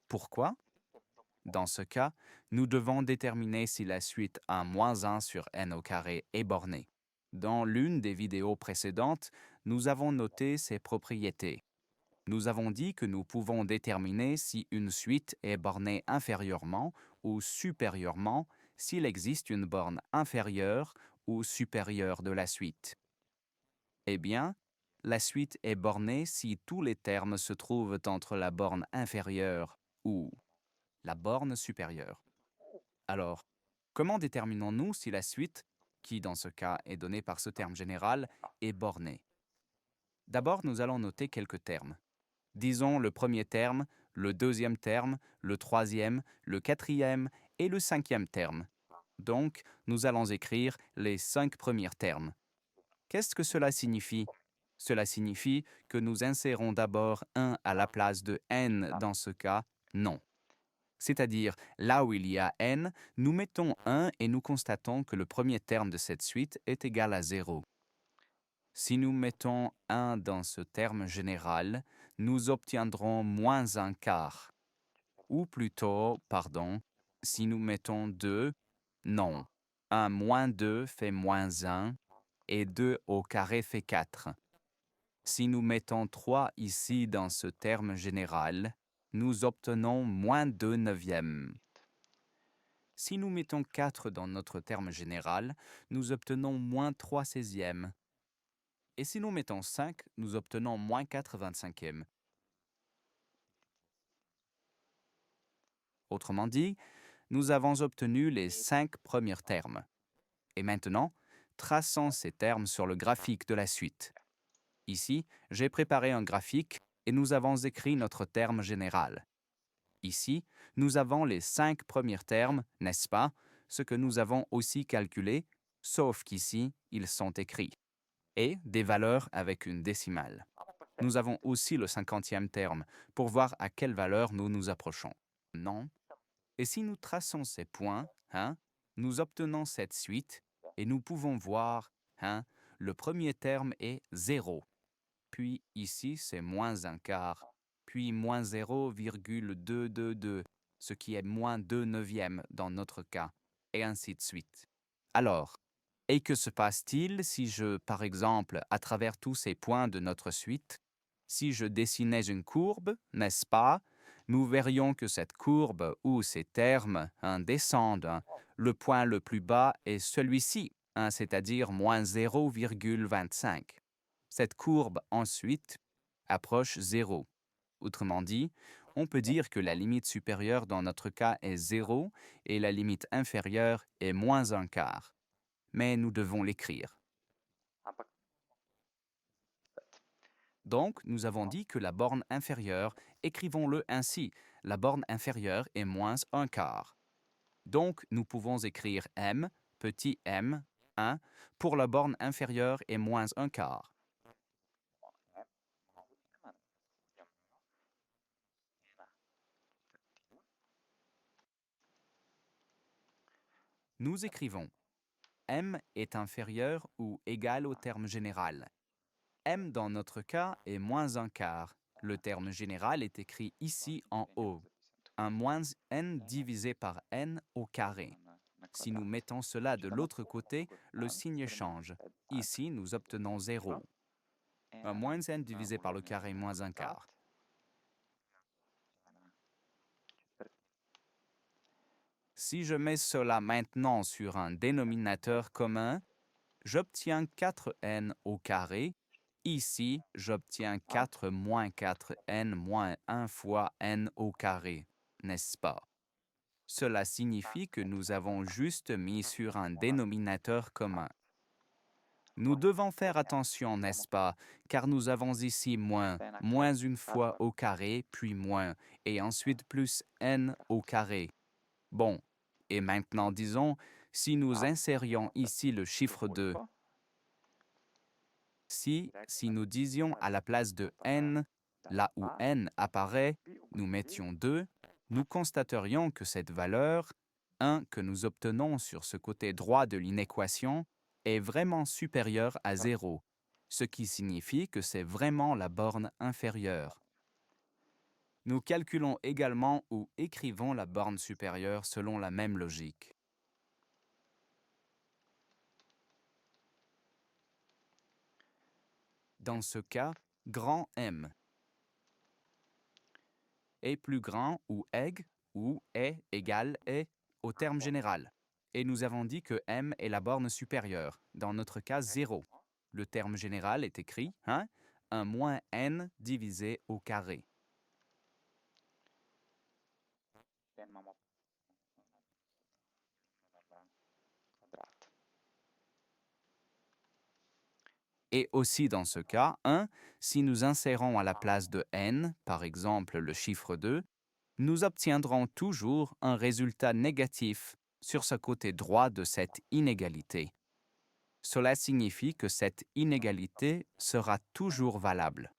Pourquoi? Dans ce cas, nous devons déterminer si la suite 1 - 1 sur n au carré est bornée. Dans l'une des vidéos précédentes, nous avons noté ses propriétés. Nous avons dit que nous pouvons déterminer si une suite est bornée inférieurement ou supérieurement s'il existe une borne inférieure ou supérieure de la suite. Eh bien, la suite est bornée si tous les termes se trouvent entre la borne inférieure ou la borne supérieure. Alors, comment déterminons-nous si la suite, qui dans ce cas est donnée par ce terme général, est bornée? D'abord, nous allons noter quelques termes. Disons le premier terme, le deuxième terme, le troisième, le quatrième et le cinquième terme. Donc, nous allons écrire les 5 premiers termes. Qu'est-ce que cela signifie? Cela signifie que nous insérons d'abord 1 à la place de n dans ce cas, non. C'est-à-dire, là où il y a n, nous mettons 1 et nous constatons que le premier terme de cette suite est égal à 0. Si nous mettons 1 dans ce terme général, nous obtiendrons moins un quart. Ou plutôt, pardon, si nous mettons 2, non. 1 moins 2 fait moins 1 et 2 au carré fait 4. Si nous mettons 3 ici dans ce terme général, nous obtenons moins 2 neuvièmes. Si nous mettons 4 dans notre terme général, nous obtenons moins 3 16e. Et si nous mettons 5, nous obtenons moins 4 25e. Autrement dit, nous avons obtenu les 5 premiers termes. Et maintenant, traçons ces termes sur le graphique de la suite. Ici, j'ai préparé un graphique et nous avons écrit notre terme général. Ici, nous avons les 5 premiers termes, n'est-ce pas, ce que nous avons aussi calculé, sauf qu'ici, ils sont écrits. Et des valeurs avec une décimale. Nous avons aussi le 50e terme pour voir à quelle valeur nous nous approchons. Non. Et si nous traçons ces points, nous obtenons cette suite et nous pouvons voir, le premier terme est 0. Puis ici, c'est moins un quart. Puis moins 0,222, ce qui est moins 2 neuvièmes dans notre cas, et ainsi de suite. Alors, et que se passe-t-il si je, par exemple, à travers tous ces points de notre suite, si je dessinais une courbe, n'est-ce pas, nous verrions que cette courbe ou ces termes descendent. Le point le plus bas est celui-ci, c'est-à-dire moins 0,25. Cette courbe ensuite approche 0. Autrement dit, on peut dire que la limite supérieure dans notre cas est 0 et la limite inférieure est moins un quart. Mais nous devons l'écrire. Donc, nous avons dit que la borne inférieure, écrivons-le ainsi, la borne inférieure est moins un quart. Donc, nous pouvons écrire m, petit m, 1, pour la borne inférieure est moins un quart. Nous écrivons m est inférieur ou égal au terme général. M dans notre cas est moins un quart. Le terme général est écrit ici en haut. Un moins n divisé par n au carré. Si nous mettons cela de l'autre côté, le signe change. Ici, nous obtenons 0. Un moins n divisé par le carré moins un quart. Si je mets cela maintenant sur un dénominateur commun, j'obtiens 4n au carré. Ici, j'obtiens 4 moins 4n moins 1 fois n au carré, n'est-ce pas? Cela signifie que nous avons juste mis sur un dénominateur commun. Nous devons faire attention, n'est-ce pas, car nous avons ici moins une fois au carré, puis moins, et ensuite plus n au carré. Bon, et maintenant disons, si nous insérions ici le chiffre 2, si nous disions à la place de n, là où n apparaît, nous mettions 2, nous constaterions que cette valeur, 1 que nous obtenons sur ce côté droit de l'inéquation, est vraiment supérieure à 0, ce qui signifie que c'est vraiment la borne inférieure. Nous calculons également ou écrivons la borne supérieure selon la même logique. Dans ce cas, grand M est plus grand ou est égal est au terme général. Et nous avons dit que M est la borne supérieure, dans notre cas 0. Le terme général est écrit, 1 moins n divisé au carré. Et aussi dans ce cas, si nous insérons à la place de n, par exemple le chiffre 2, nous obtiendrons toujours un résultat négatif sur ce côté droit de cette inégalité. Cela signifie que cette inégalité sera toujours valable.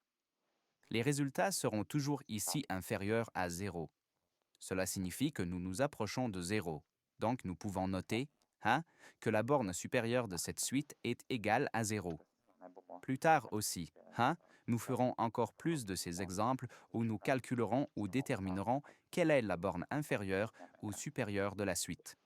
Les résultats seront toujours ici inférieurs à 0. Cela signifie que nous nous approchons de 0. Donc nous pouvons noter que la borne supérieure de cette suite est égale à 0. Plus tard aussi, nous ferons encore plus de ces exemples où nous calculerons ou déterminerons quelle est la borne inférieure ou supérieure de la suite.